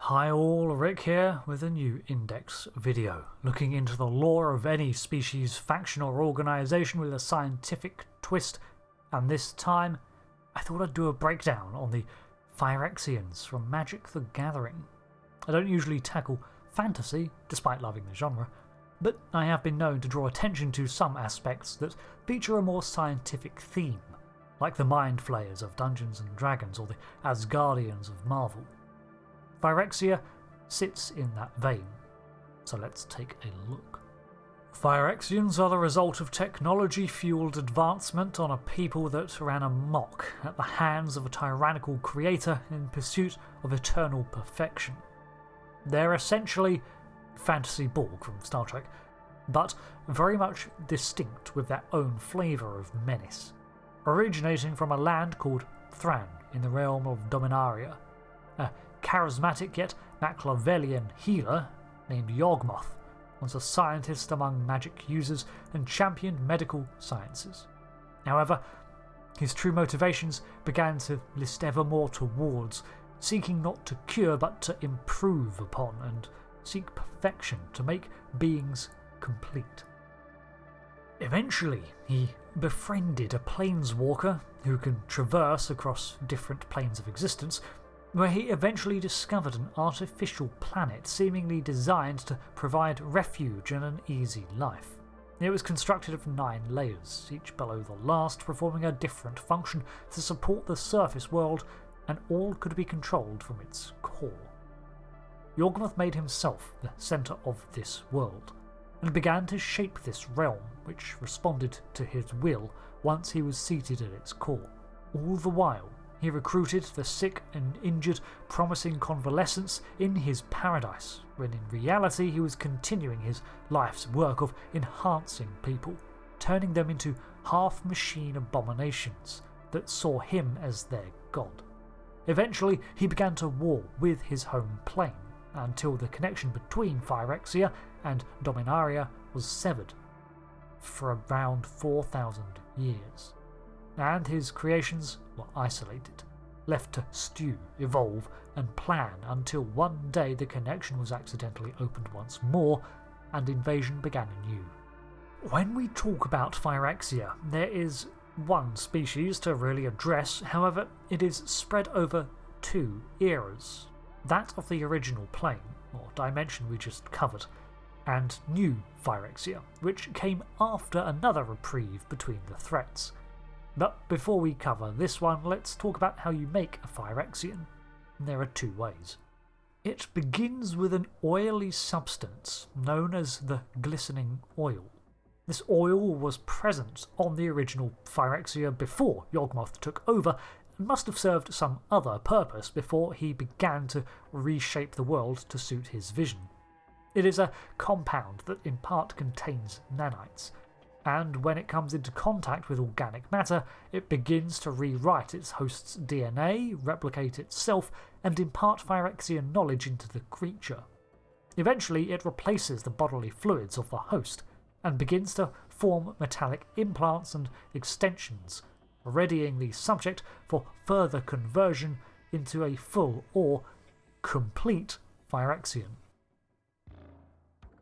Hi all, Rick here with a new Index video, looking into the lore of any species, faction or organisation with a scientific twist, and this time I thought I'd do a breakdown on the Phyrexians from Magic the Gathering. I don't usually tackle fantasy, despite loving the genre, but I have been known to draw attention to some aspects that feature a more scientific theme, like the Mind Flayers of Dungeons & Dragons or the Asgardians of Marvel. Phyrexia sits in that vein, so let's take a look. Phyrexians are the result of technology-fueled advancement on a people that ran amok at the hands of a tyrannical creator in pursuit of eternal perfection. They're essentially fantasy Borg from Star Trek, but very much distinct with their own flavour of menace, originating from a land called Thran in the realm of Dominaria. A charismatic yet Machiavellian healer named Yawgmoth was a scientist among magic users and championed medical sciences. However, his true motivations began to list ever more towards seeking not to cure but to improve upon and seek perfection to make beings complete. Eventually, he befriended a planeswalker who can traverse across different planes of existence, where he eventually discovered an artificial planet seemingly designed to provide refuge and an easy life. It was constructed of 9 layers, each below the last performing a different function to support the surface world, and all could be controlled from its core. Yawgmoth made himself the centre of this world, and began to shape this realm, which responded to his will once he was seated at its core. All the while, he recruited the sick and injured, promising convalescence in his paradise, when in reality he was continuing his life's work of enhancing people, turning them into half-machine abominations that saw him as their god. Eventually, he began to war with his home plane, until the connection between Phyrexia and Dominaria was severed for around 4,000 years, and his creations were isolated, left to stew, evolve, and plan until one day the connection was accidentally opened once more and invasion began anew. When we talk about Phyrexia, there is one species to really address, however, it is spread over 2 eras, that of the original plane, or dimension we just covered, and new Phyrexia, which came after another reprieve between the threats. But before we cover this one, let's talk about how you make a Phyrexian. There are 2 ways. It begins with an oily substance known as the glistening oil. This oil was present on the original Phyrexia before Yawgmoth took over, and must have served some other purpose before he began to reshape the world to suit his vision. It is a compound that in part contains nanites, and when it comes into contact with organic matter, it begins to rewrite its host's DNA, replicate itself, and impart Phyrexian knowledge into the creature. Eventually, it replaces the bodily fluids of the host, and begins to form metallic implants and extensions, readying the subject for further conversion into a full or complete Phyrexian.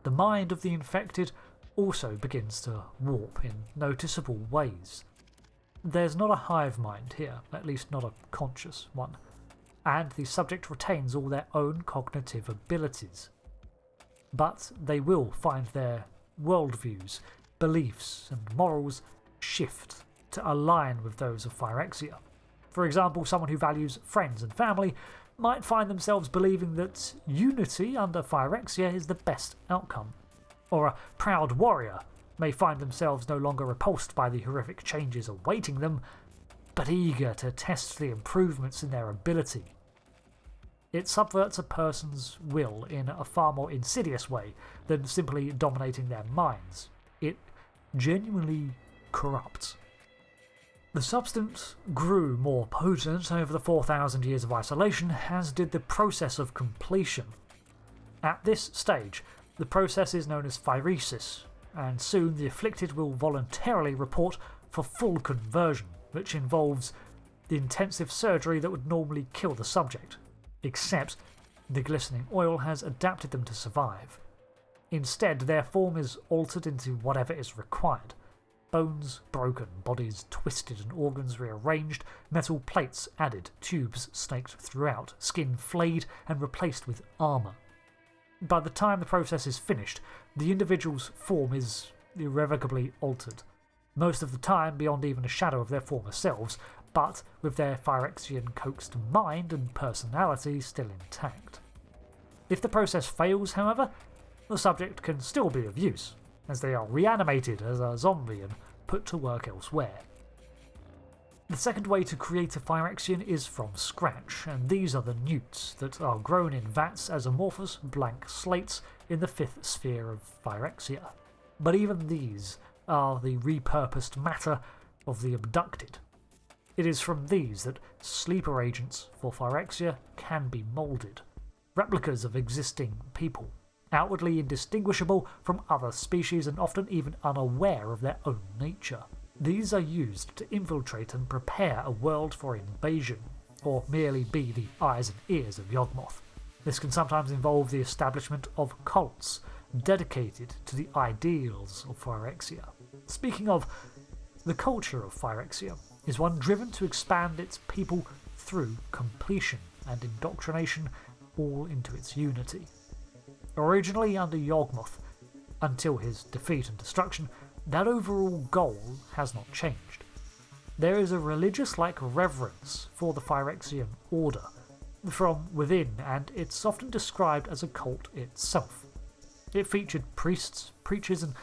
The mind of the infected also begins to warp in noticeable ways. There's not a hive mind here, at least not a conscious one, and the subject retains all their own cognitive abilities. But they will find their worldviews, beliefs, and morals shift to align with those of Phyrexia. For example, someone who values friends and family might find themselves believing that unity under Phyrexia is the best outcome. Or a proud warrior may find themselves no longer repulsed by the horrific changes awaiting them, but eager to test the improvements in their ability. It subverts a person's will in a far more insidious way than simply dominating their minds. It genuinely corrupts. The substance grew more potent over the 4,000 years of isolation, as did the process of completion. At this stage, the process is known as phyresis, and soon the afflicted will voluntarily report for full conversion, which involves the intensive surgery that would normally kill the subject. Except the glistening oil has adapted them to survive. Instead, their form is altered into whatever is required. Bones broken, bodies twisted and organs rearranged, metal plates added, tubes snaked throughout, skin flayed and replaced with armour. By the time the process is finished, the individual's form is irrevocably altered, most of the time beyond even a shadow of their former selves, but with their Phyrexian coaxed mind and personality still intact. If the process fails, however, the subject can still be of use, as they are reanimated as a zombie and put to work elsewhere. The second way to create a Phyrexian is from scratch, and these are the newts that are grown in vats as amorphous blank slates in the fifth sphere of Phyrexia. But even these are the repurposed matter of the abducted. It is from these that sleeper agents for Phyrexia can be moulded, replicas of existing people, outwardly indistinguishable from other species and often even unaware of their own nature. These are used to infiltrate and prepare a world for invasion, or merely be the eyes and ears of Yawgmoth. This can sometimes involve the establishment of cults dedicated to the ideals of Phyrexia. Speaking of, the culture of Phyrexia is one driven to expand its people through completion and indoctrination all into its unity. Originally under Yawgmoth, until his defeat and destruction, that overall goal has not changed. There is a religious-like reverence for the Phyrexian order from within, and it's often described as a cult itself. It featured priests, preachers, and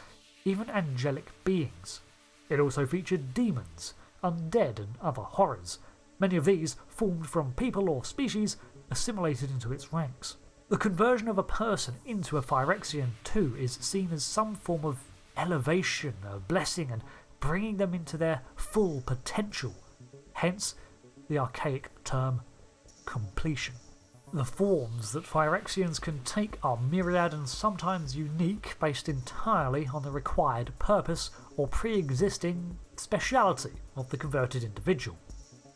even angelic beings. It also featured demons, undead, and other horrors, many of these formed from people or species assimilated into its ranks. The conversion of a person into a Phyrexian too is seen as some form of elevation, a blessing, and bringing them into their full potential, hence the archaic term completion. The forms that Phyrexians can take are myriad and sometimes unique, based entirely on the required purpose or pre-existing speciality of the converted individual.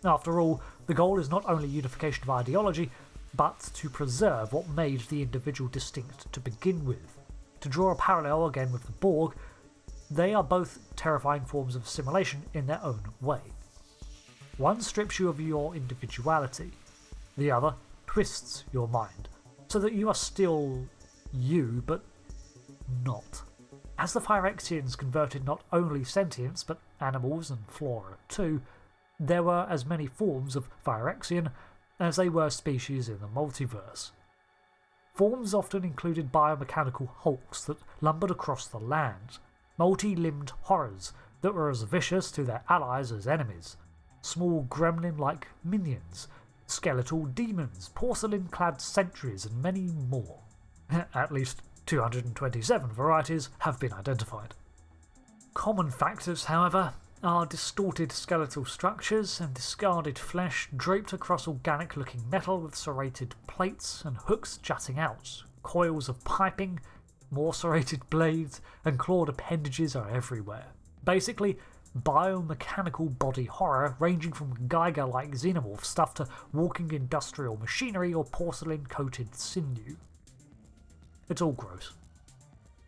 After all, the goal is not only unification of ideology, but to preserve what made the individual distinct to begin with. To draw a parallel again with the Borg, they are both terrifying forms of assimilation in their own way. One strips you of your individuality, the other twists your mind, so that you are still you, but not. As the Phyrexians converted not only sentients, but animals and flora too, there were as many forms of Phyrexian as they were species in the multiverse. Forms often included biomechanical hulks that lumbered across the land, multi-limbed horrors that were as vicious to their allies as enemies, small gremlin-like minions, skeletal demons, porcelain-clad sentries, and many more. At least 227 varieties have been identified. Common factors, however, are distorted skeletal structures and discarded flesh draped across organic-looking metal with serrated plates and hooks jutting out. Coils of piping, more serrated blades, and clawed appendages are everywhere. Basically, biomechanical body horror ranging from Geiger-like xenomorph stuff to walking industrial machinery or porcelain-coated sinew. It's all gross.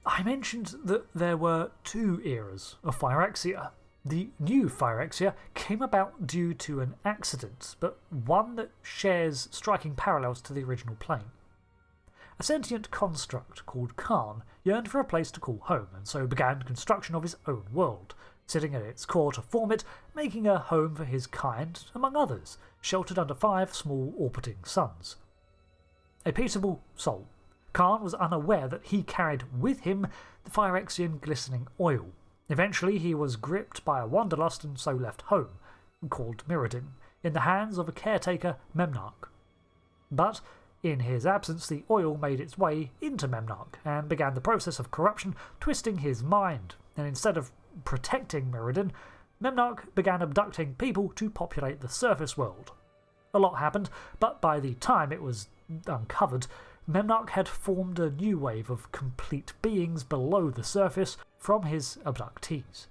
I mentioned that there were two eras of Phyrexia. The new Phyrexia came about due to an accident, but one that shares striking parallels to the original plane. A sentient construct called Khan yearned for a place to call home, and so began construction of his own world, sitting at its core to form it, making a home for his kind, among others, sheltered under 5 small orbiting suns. A peaceable soul, Khan was unaware that he carried with him the Phyrexian glistening oil. Eventually he was gripped by a wanderlust and so left home, called Mirrodin, in the hands of a caretaker Memnarch. But in his absence the oil made its way into Memnarch and began the process of corruption, twisting his mind, and instead of protecting Mirrodin, Memnarch began abducting people to populate the surface world. A lot happened, but by the time it was uncovered, Memnarch had formed a new wave of complete beings below the surface from his abductees.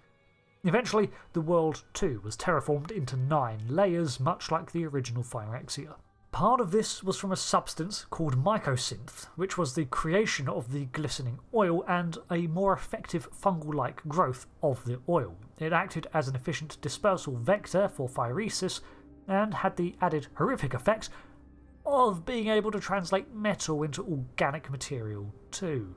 Eventually, the world too was terraformed into 9 layers, much like the original Phyrexia. Part of this was from a substance called mycosynth, which was the creation of the glistening oil and a more effective fungal-like growth of the oil. It acted as an efficient dispersal vector for Phyrexia and had the added horrific effect of being able to translate metal into organic material too.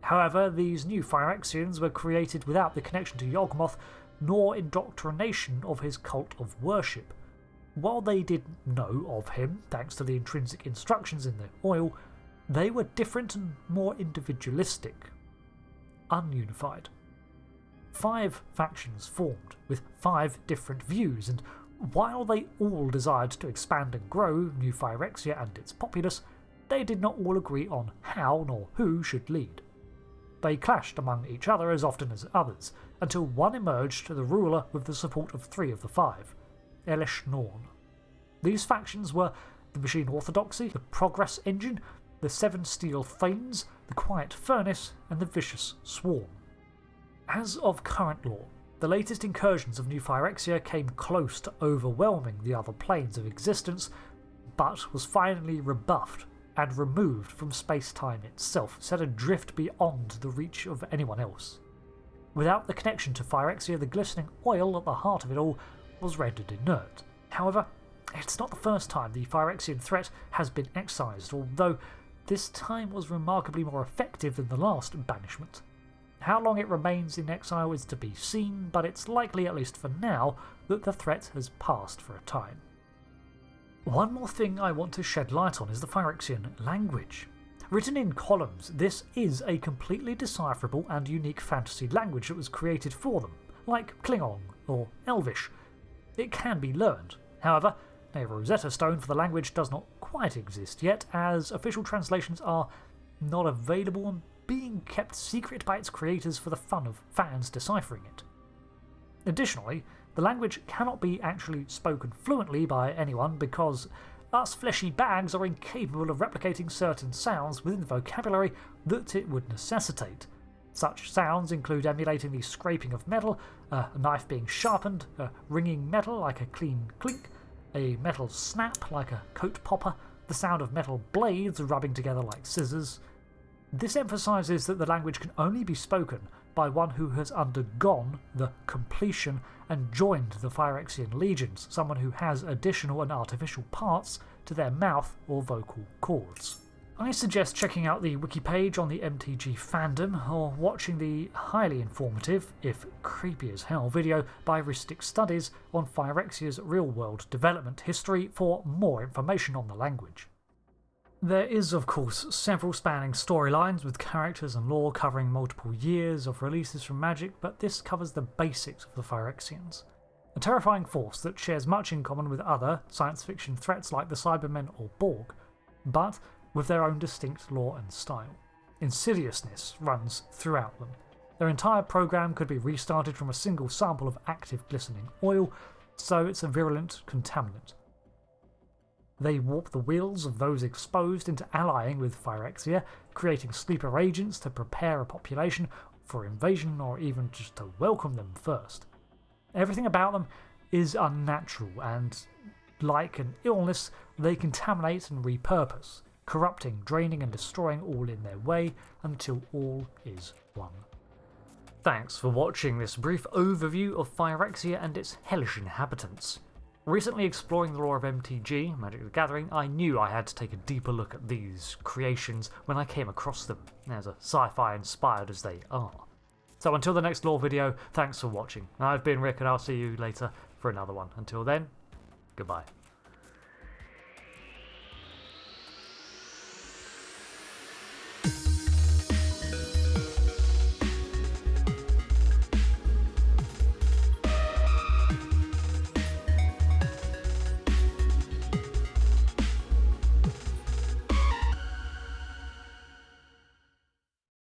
However, these new Phyrexians were created without the connection to Yawgmoth nor indoctrination of his cult of worship. While they did know of him, thanks to the intrinsic instructions in the oil, they were different and more individualistic, ununified. 5 factions formed, with 5 different views, and while they all desired to expand and grow New Phyrexia and its populace, they did not all agree on how nor who should lead. They clashed among each other as often as others, until one emerged, the ruler with the support of 3 of the 5. Elish Norn. These factions were the Machine Orthodoxy, the Progress Engine, the 7 Steel Thanes, the Quiet Furnace, and the Vicious Swarm. As of current lore, the latest incursions of New Phyrexia came close to overwhelming the other planes of existence, but was finally rebuffed and removed from space-time itself, set adrift beyond the reach of anyone else. Without the connection to Phyrexia, the glistening oil at the heart of it all was rendered inert. However, it's not the first time the Phyrexian threat has been excised, although this time was remarkably more effective than the last banishment. How long it remains in exile is to be seen, but it's likely, at least for now, that the threat has passed for a time. One more thing I want to shed light on is the Phyrexian language. Written in columns, this is a completely decipherable and unique fantasy language that was created for them, like Klingon or Elvish. It can be learned. However, a Rosetta Stone for the language does not quite exist yet, as official translations are not available and being kept secret by its creators for the fun of fans deciphering it. Additionally, the language cannot be actually spoken fluently by anyone because us fleshy bags are incapable of replicating certain sounds within the vocabulary that it would necessitate. Such sounds include emulating the scraping of metal, a knife being sharpened, a ringing metal like a clean clink, a metal snap like a coat popper, the sound of metal blades rubbing together like scissors. This emphasises that the language can only be spoken by one who has undergone the completion and joined the Phyrexian legions, someone who has additional and artificial parts to their mouth or vocal cords. I suggest checking out the wiki page on the MTG fandom or watching the highly informative, if creepy as hell, video by Ristic Studies on Phyrexia's real-world development history for more information on the language. There is, of course, several spanning storylines with characters and lore covering multiple years of releases from Magic, but this covers the basics of the Phyrexians. A terrifying force that shares much in common with other science fiction threats like the Cybermen or Borg, but with their own distinct lore and style. Insidiousness runs throughout them. Their entire program could be restarted from a single sample of active glistening oil, so it's a virulent contaminant. They warp the wills of those exposed into allying with Phyrexia, creating sleeper agents to prepare a population for invasion or even just to welcome them first. Everything about them is unnatural and, like an illness, they contaminate and repurpose, corrupting, draining and destroying all in their way until all is one. Thanks for watching this brief overview of Phyrexia and its hellish inhabitants. Recently exploring the lore of MTG, Magic the Gathering, I knew I had to take a deeper look at these creations when I came across them, as sci-fi inspired as they are. So until the next lore video, thanks for watching. I've been Rick and I'll see you later for another one. Until then, goodbye.